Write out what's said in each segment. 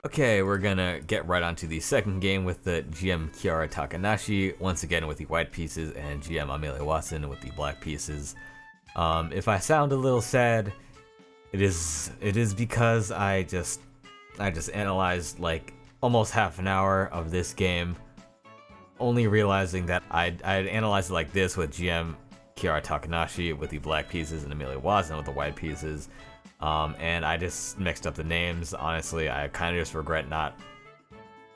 Okay, we're gonna get right onto the second game with the GM Kiara Takanashi, once again with the white pieces, and GM Amelia with the black pieces. If I sound a little sad, it is because I just analyzed like almost half an hour of this game, only realizing that I'd analyzed it like this with GM Kiara Takanashi with the black pieces and Amelia with the white pieces. And I just mixed up the names. Honestly, I kind of just regret not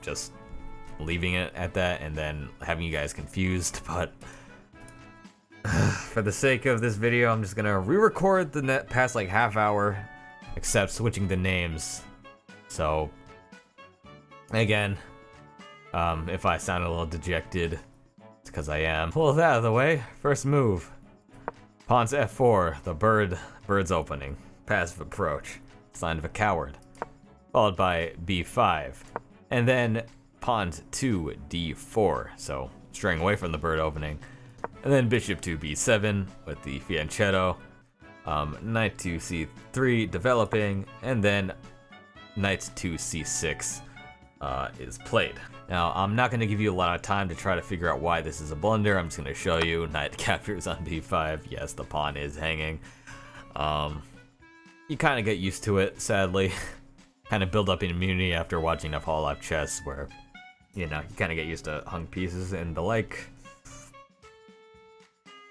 just leaving it at that and then having you guys confused, but for the sake of this video, I'm just gonna re-record the past like half hour, except switching the names. So, again, if I sound a little dejected, it's because I am. Pull that out of the way. First move. Pawn to F4, the bird's opening. Passive approach, sign of a coward, followed by b5, and then pawn to d4, so straying away from the bird opening, and then bishop to b7 with the fianchetto, knight to c3 developing, and then knight to c6 is played. Now, I'm not going to give you a lot of time to try to figure out why this is a blunder. I'm just going to show you. Knight captures on b5. Yes, the pawn is hanging. You kind of get used to it, sadly. Kind of build up in immunity after watching enough Hololive chess where, you know, you kind of get used to hung pieces and the like.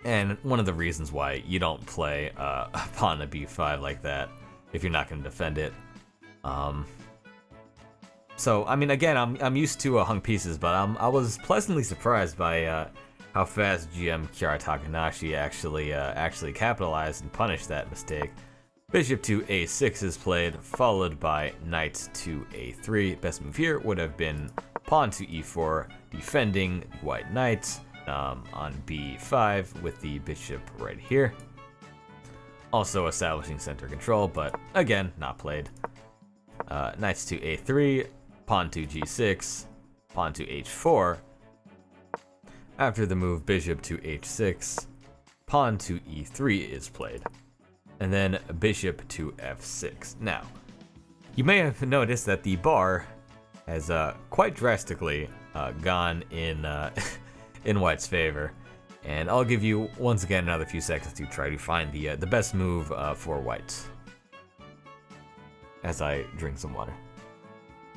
And one of the reasons why you don't play a pawn to b5 like that if you're not going to defend it. So, I mean, again, I'm used to hung pieces, but I was pleasantly surprised by how fast GM Kiara Takanashi actually capitalized and punished that mistake. Bishop to a6 is played, followed by knight to a3. Best move here would have been pawn to e4, defending the white knight on b5 with the bishop right here. Also establishing center control, but again, not played. Knights to a3, pawn to g6, pawn to h4. After the move bishop to h6, pawn to e3 is played. And then bishop to f6. Now, you may have noticed that the bar has quite drastically gone in in white's favor, and I'll give you once again another few seconds to try to find the best move for white. As I drink some water.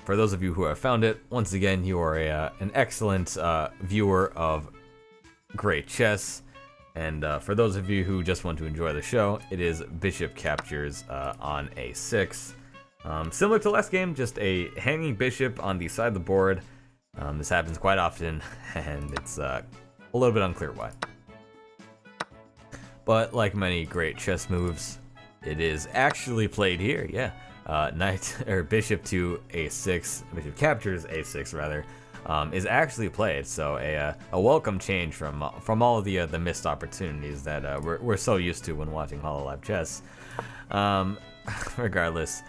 For those of you who have found it, once again, you are an excellent viewer of great chess. And for those of you who just want to enjoy the show, it is bishop captures on a6. Similar to last game, just a hanging bishop on the side of the board. This happens quite often, and it's a little bit unclear why. But like many great chess moves, it is actually played here, yeah. Bishop to a6, bishop captures a6 rather. Is actually played, so a welcome change from all of the missed opportunities that we're so used to when watching Hololive chess. Regardless,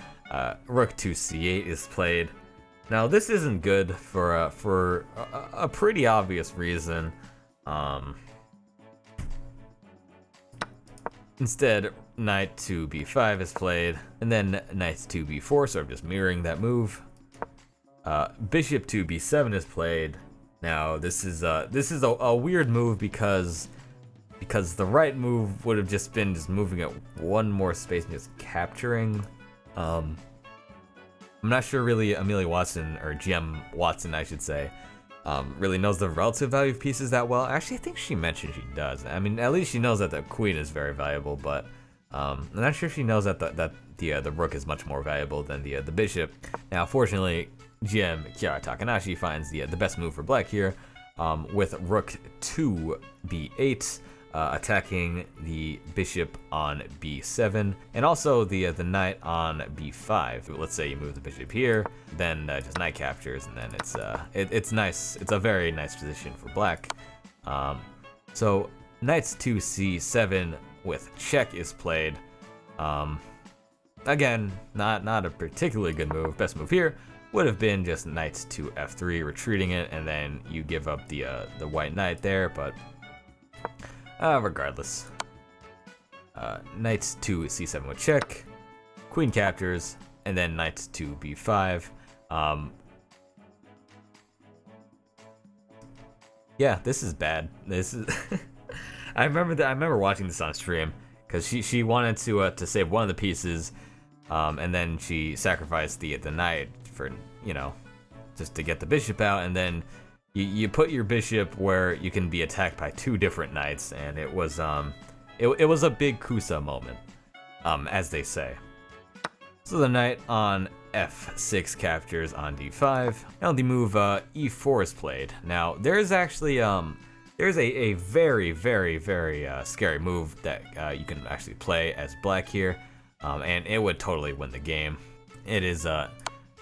rook to c8 is played. Now this isn't good for a pretty obvious reason. Instead, knight to b5 is played, and then knight to b4. So I'm just mirroring that move. Bishop to b7 is played. Now this is a weird move because the right move would have just been moving it one more space and just capturing. I'm not sure really Amelia Watson, or GM Watson I should say, really knows the relative value of pieces that well. Actually, I think she mentioned she does. I mean, at least she knows that the queen is very valuable, but I'm not sure she knows that the rook is much more valuable than the bishop. Now, fortunately, GM Kiara Takanashi finds the best move for black here, with rook to b8, attacking the bishop on b7, and also the knight on b5. Let's say you move the bishop here, then just knight captures, and then it's nice. It's a very nice position for black. So knights to c7 with check is played. Again, not a particularly good move. Best move here would have been just knight to f3, retreating it, and then you give up the white knight there, but regardless. Knight to c7 with check, queen captures, and then knight to b5. Yeah, this is bad. This is. I remember watching this on stream because she wanted to save one of the pieces, and then she sacrificed the knight for, you know, just to get the bishop out, and then you put your bishop where you can be attacked by 2 different knights, and it was it was a big Kusa moment, as they say. So the knight on f6 captures on d5. Now the move e4 is played. Now there's actually there's a very scary move that you can actually play as black here, and it would totally win the game. It is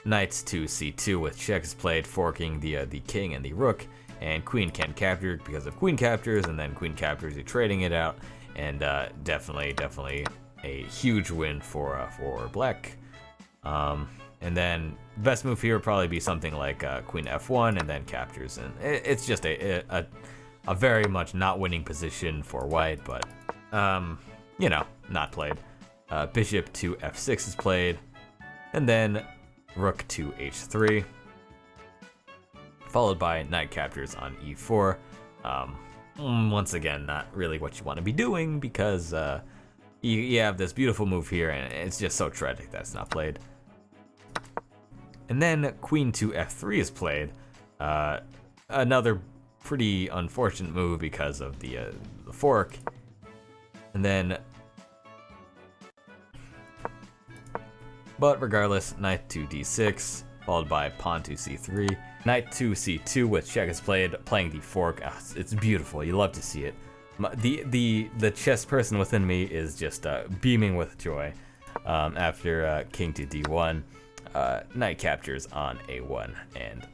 knights to c2 with checks played, forking the king and the rook, and queen can't capture because of queen captures, and then queen captures, you're trading it out, and definitely a huge win for black. And then best move here would probably be something like queen f1 and then captures, and it's just a very much not winning position for white, but you know, not played. Bishop to f6 is played, and then rook to h3, followed by knight captures on e4. Once again, not really what you want to be doing because you have this beautiful move here, and it's just so tragic that's not played. And then queen to f3 is played. Another pretty unfortunate move because of the fork. And then, but regardless, knight to d6, followed by pawn to c3. Knight to c2 with check is played, playing the fork. It's beautiful. You love to see it. The chess person within me is just beaming with joy after king to d1. Knight captures on a1, and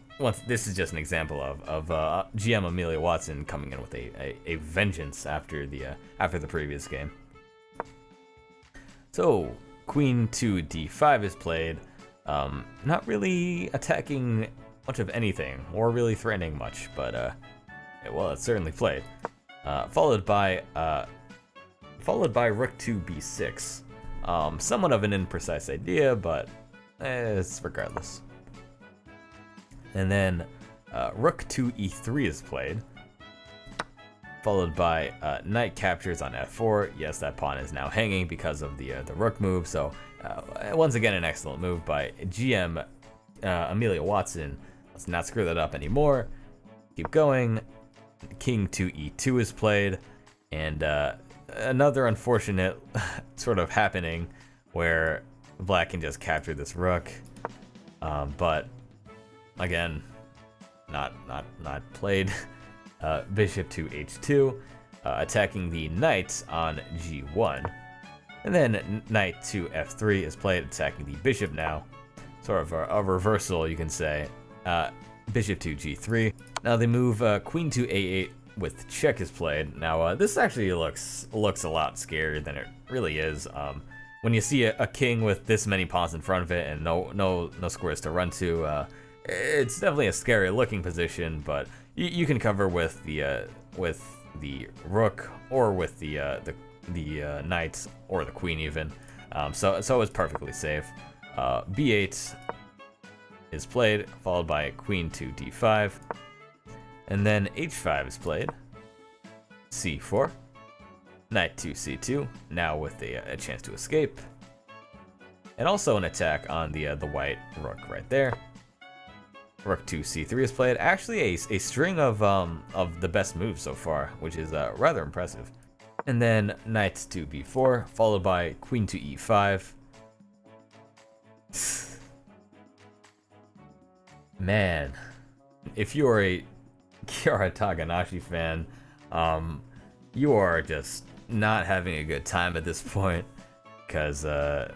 this is just an example of GM Amelia Watson coming in with a vengeance after the previous game. So queen to d5 is played, not really attacking much of anything or really threatening much, but well, it's certainly played. Followed by rook to b6. Somewhat of an imprecise idea, but it's regardless. And then rook to e3 is played, followed by knight captures on f4. Yes, that pawn is now hanging because of the rook move. So once again, an excellent move by GM Amelia Watson. Let's not screw that up anymore. Keep going. King to e2 is played, and another unfortunate sort of happening where black can just capture this rook, but again, not played. Bishop to h2, attacking the knight on g1, and then knight to f3 is played, attacking the bishop now. Sort of a reversal, you can say. Bishop to g3. Now they move queen to a8 with check is played. Now this actually looks a lot scarier than it really is. When you see a king with this many pawns in front of it and no squares to run to, it's definitely a scary looking position. But you can cover with the rook or with the knight or the queen even. So it's perfectly safe. b8 is played, followed by queen to d5, and then h5 is played. c4, knight to c2, now with a chance to escape, and also an attack on the white rook right there. Rook to c3 is played. Actually, a string of the best moves so far, which is rather impressive. And then knight to b4, followed by queen to e5. Man, if you are a Kiara Takanashi fan, you are just not having a good time at this point, because now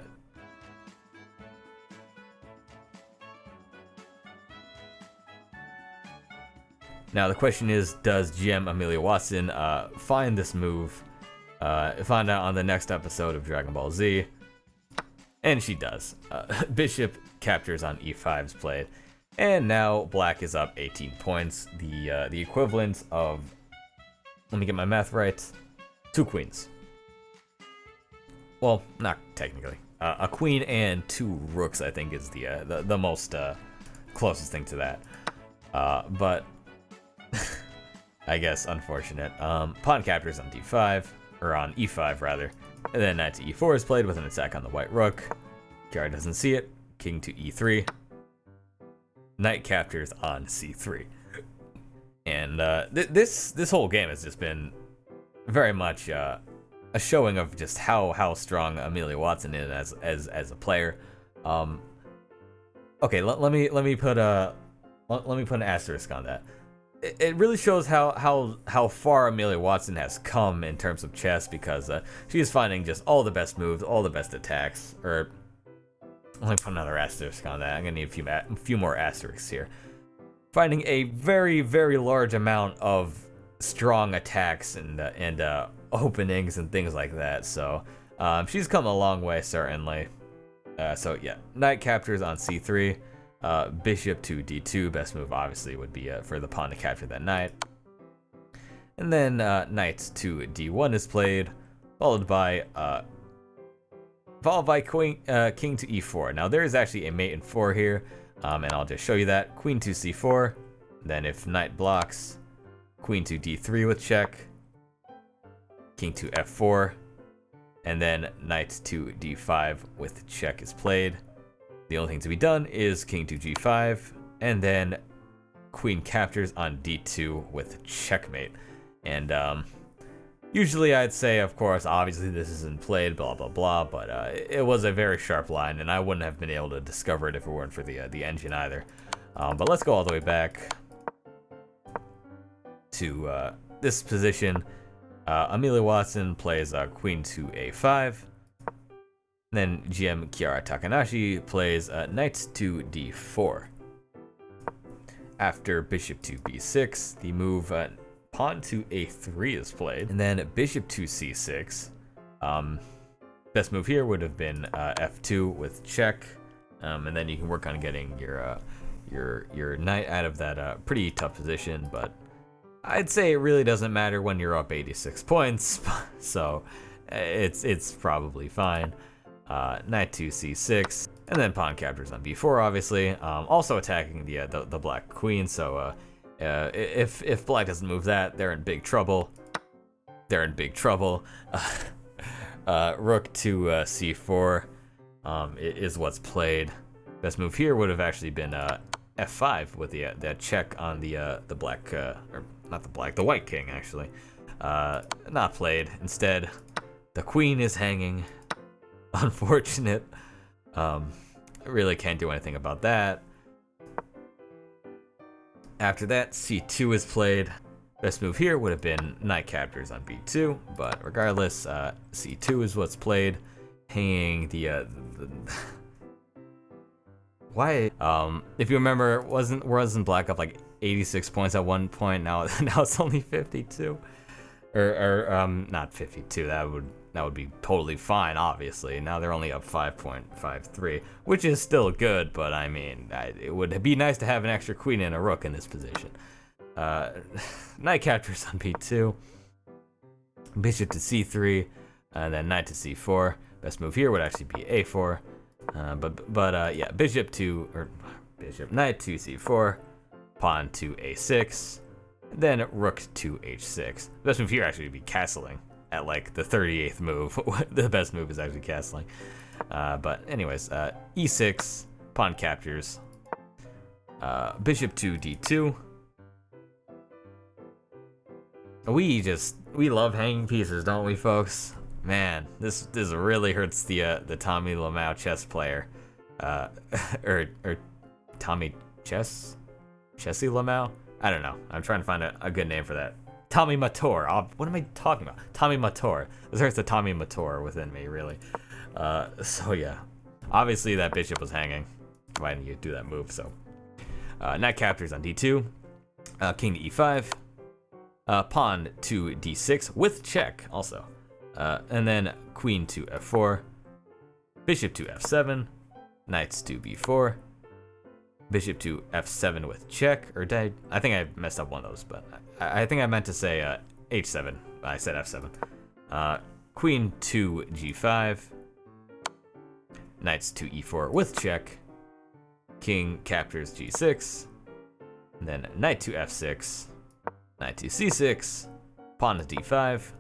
the question is, does GM Amelia Watson find this move? Find out on the next episode of Dragon Ball Z, and she does. Bishop captures on e5 is played. And now black is up 18 points, the equivalent of, let me get my math right, 2 queens. Well, not technically. A queen and 2 rooks, I think, is the most closest thing to that. But I guess unfortunate. Pawn captures on d5, or on e5 rather, and then knight to e4 is played with an attack on the white rook. Kiara doesn't see it. King to e3. Knight captures on c3. And this whole game has just been very much a showing of just how strong Amelia Watson is as a player. Okay, let me put an asterisk on that. It really shows how far Amelia Watson has come in terms of chess, because she is finding just all the best moves, all the best attacks. Or let me put another asterisk on that. I'm gonna need a few more asterisks here. Finding a very, very large amount of strong attacks and openings and things like that. So she's come a long way, certainly. So yeah, knight captures on c3, bishop to d2. Best move obviously would be for the pawn to capture that knight. And then knight to d1 is played, followed by queen, king to e4. Now there is actually a mate in 4 here. And I'll just show you that. Queen to c4, then if knight blocks, queen to d3 with check, king to f4, and then knight to d5 with check is played. The only thing to be done is king to g5, and then queen captures on d2 with checkmate. And usually I'd say, of course, obviously this isn't played, blah, blah, blah, but it was a very sharp line, and I wouldn't have been able to discover it if it weren't for the engine either. But let's go all the way back to this position. Amelia Watson plays queen to a5. Then GM Kiara Takanashi plays knight to d4. After bishop to b6, the move pawn to a3 is played, and then bishop to c6. Best move here would have been f2 with check, and then you can work on getting your knight out of that pretty tough position. But I'd say it really doesn't matter when you're up 86 points, so it's probably fine. Knight to c6, and then pawn captures on b4, obviously. Also attacking the black queen, so if black doesn't move that, they're in big trouble. They're in big trouble. Rook to c4 is what's played. Best move here would have actually been f5 with the check on the black, or not the black, the white king actually. Not played. Instead, the queen is hanging. Unfortunate. I really can't do anything about that. After that, c2 is played. Best move here would have been knight captures on b2, but regardless, c2 is what's played, hanging the why? If you remember, wasn't black up like 86 points at one point? Now it's only 52, or not 52. That would be totally fine, obviously. Now they're only up 5.53, which is still good, but I mean, it would be nice to have an extra queen and a rook in this position. Knight captures on b2, bishop to c3, and then knight to c4. Best move here would actually be a4, but yeah, knight to c4, pawn to a6, then rook to h6. Best move here actually would be castling at like the 38th move. The best move is actually castling. But anyways, e6, pawn captures, bishop to d2. We love hanging pieces, don't we, folks? Man, this really hurts the Tommy Lamau chess player, or Tommy Chessy Lamau. I don't know. I'm trying to find a good name for that. Tommy Mator. What am I talking about? Tommy Mator. This hurts the Tommy Mator within me, really. So yeah, obviously that bishop was hanging. Why didn't you do that move? So knight captures on d2, king to e5. Pawn to d6 with check also, and then queen to f4, bishop to f7, knights to b4, bishop to f7 with check, or I think I messed up one of those, but I think I meant to say h7. I said f7. Queen to g5, knights to e4 with check, king captures g6, and then knight to f6, knight to c6, pawn to d5,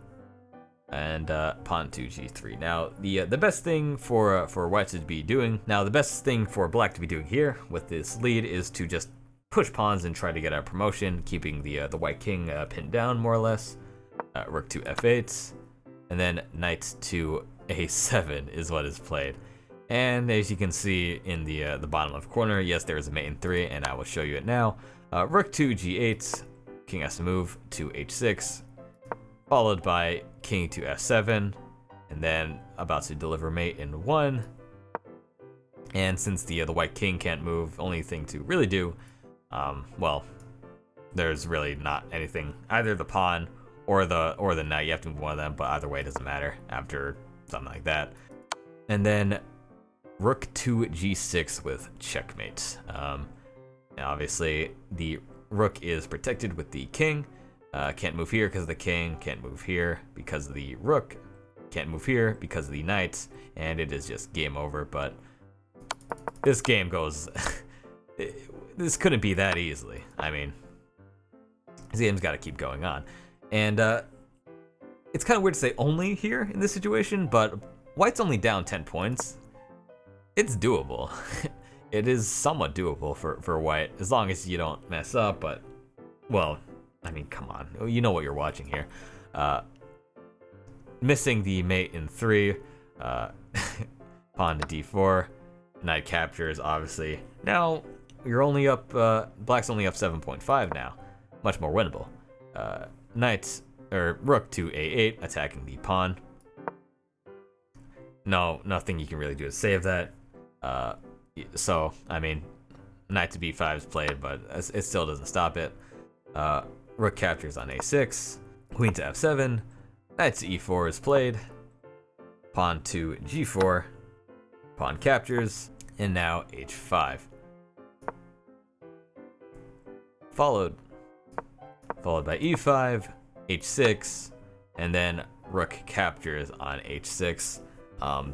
and pawn to g3. Now, the best thing for white to be doing, now the best thing for black to be doing here with this lead is to just push pawns and try to get a promotion, keeping the white king pinned down more or less. Rook to f8, and then knight to a7 is what is played. And as you can see in the bottom left corner, yes, there is a mate in 3, and I will show you it now. Rook to g8, king has to move to h6, followed by king to f7, and then about to deliver mate in 1. And since the white king can't move, only thing to really do, well, there's really not anything. Either the pawn or the knight, you have to move one of them, but either way it doesn't matter after something like that. And then rook to g6 with checkmate. Obviously the rook is protected with the king. Can't move here because of the king, can't move here because of the rook, can't move here because of the knight, and it is just game over. But this game goes, this couldn't be that easily. I mean, this game's got to keep going on. And it's kind of weird to say only here in this situation, but white's only down 10 points. It's doable. It is somewhat doable for white, as long as you don't mess up, but, well, I mean, come on. You know what you're watching here. Missing the mate in 3, pawn to d4, knight captures, obviously. Now, you're only up, black's only up 7.5 now. Much more winnable. Knight, or rook to a8, attacking the pawn. No, nothing you can really do to save that. So, I mean, knight to b5 is played, but it still doesn't stop it. Rook captures on a6, queen to f7, knight to e4 is played, pawn to g4, pawn captures, and now h5. Followed by e5, h6, and then rook captures on h6.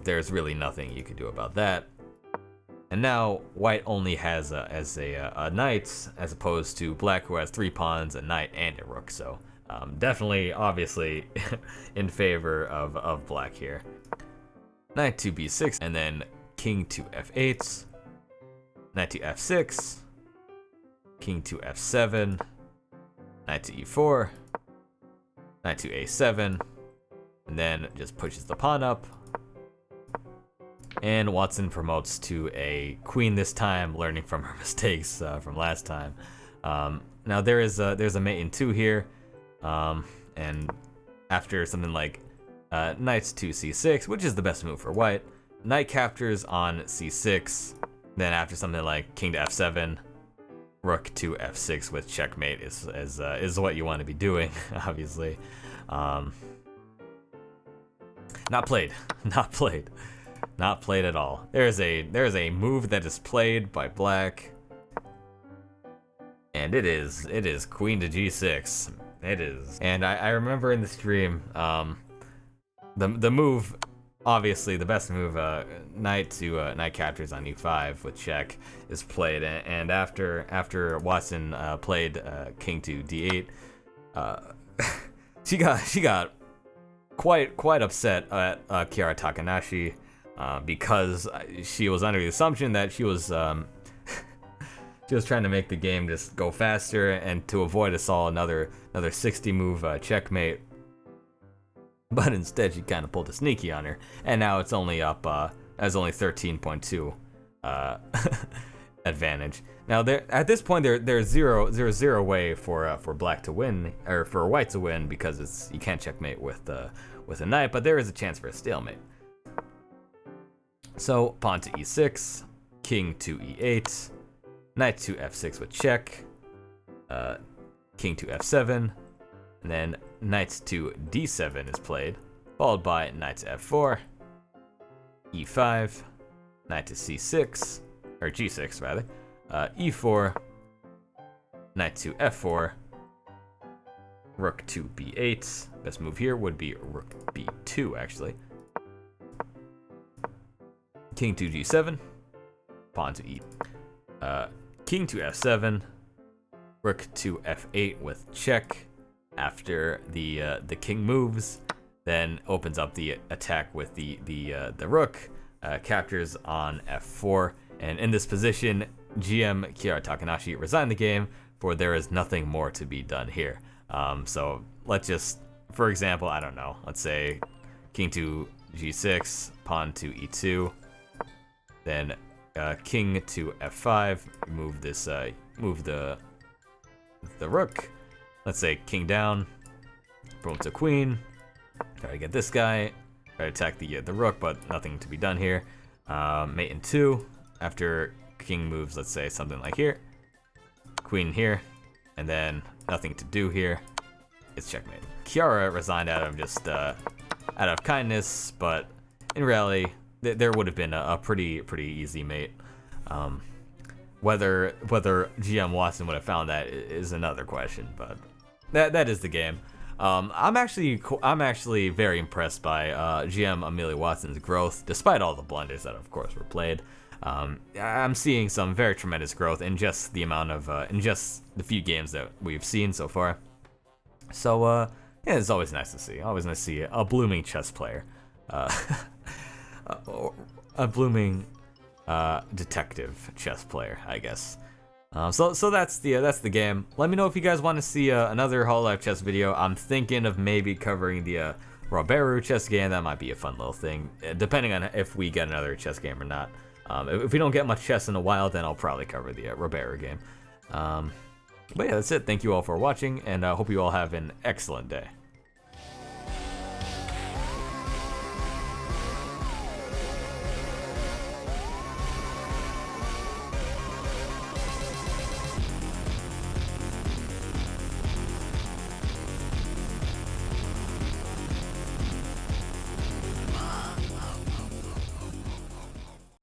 There's really nothing you can do about that. And now white only has a knight, as opposed to black, who has 3 pawns, a knight, and a rook. So definitely, obviously, in favor of black here. Knight to b6, and then king to f8, knight to f6, king to f7, knight to e4, knight to a7, and then just pushes the pawn up. And Watson promotes to a queen this time, learning from her mistakes from last time. Now there's a mate in 2 here, and after something like knight to c6, which is the best move for white, knight captures on c6. Then after something like king to f7, rook to f6 with checkmate is what you want to be doing, obviously. Not played, not played. Not played at all. There's a move that is played by black, and it is queen to g6. It is. And I remember in the stream, the move, obviously the best move, knight captures on e5 with check is played, and after Watson played king to d8, she got quite upset at Kiara Takanashi. Because she was under the assumption that she was trying to make the game just go faster, and to avoid us all another 60 move checkmate. But instead she kind of pulled a sneaky on her, and now it's only up as only 13.2 advantage. Now at this point there's zero way for black to win, or for white to win, because you can't checkmate with a knight, but there is a chance for a stalemate. So, pawn to e6, king to e8, knight to f6 with check, king to f7, and then knight to d7 is played, followed by knight to f4, e5, knight to c6, or g6 rather, e4, knight to f4, rook to b8. Best move here would be rook b2, actually. King to g7, pawn to king to f7, rook to f8 with check. After the king moves, then opens up the attack with the rook, captures on f4, and in this position, GM Kiara Takanashi resigned the game, for there is nothing more to be done here. So let's just, for example, I don't know, let's say king to g6, pawn to e2, then king to f5, move this, move the rook. Let's say king down, boom to queen. Try to get this guy. Try to attack the rook, but nothing to be done here. Mate in 2. After king moves, let's say something like here. Queen here, and then nothing to do here. It's checkmate. Kiara resigned out of just out of kindness, but in reality, there would have been a pretty easy mate. Whether GM Watson would have found that is another question, but that is the game. I'm actually very impressed by GM Amelia Watson's growth, despite all the blunders that of course were played. I'm seeing some very tremendous growth in just the amount of in just the few games that we've seen so far. So yeah, it's always nice to see. Always nice to see a blooming chess player, a blooming detective chess player, I guess. So that's the game. Let me know if you guys want to see another Hololive chess video. I'm thinking of maybe covering the Roberu chess game. That might be a fun little thing, depending on if we get another chess game or not. If we don't get much chess in a while, then I'll probably cover the Roberu game. But yeah, that's it. Thank you all for watching, and I hope you all have an excellent day.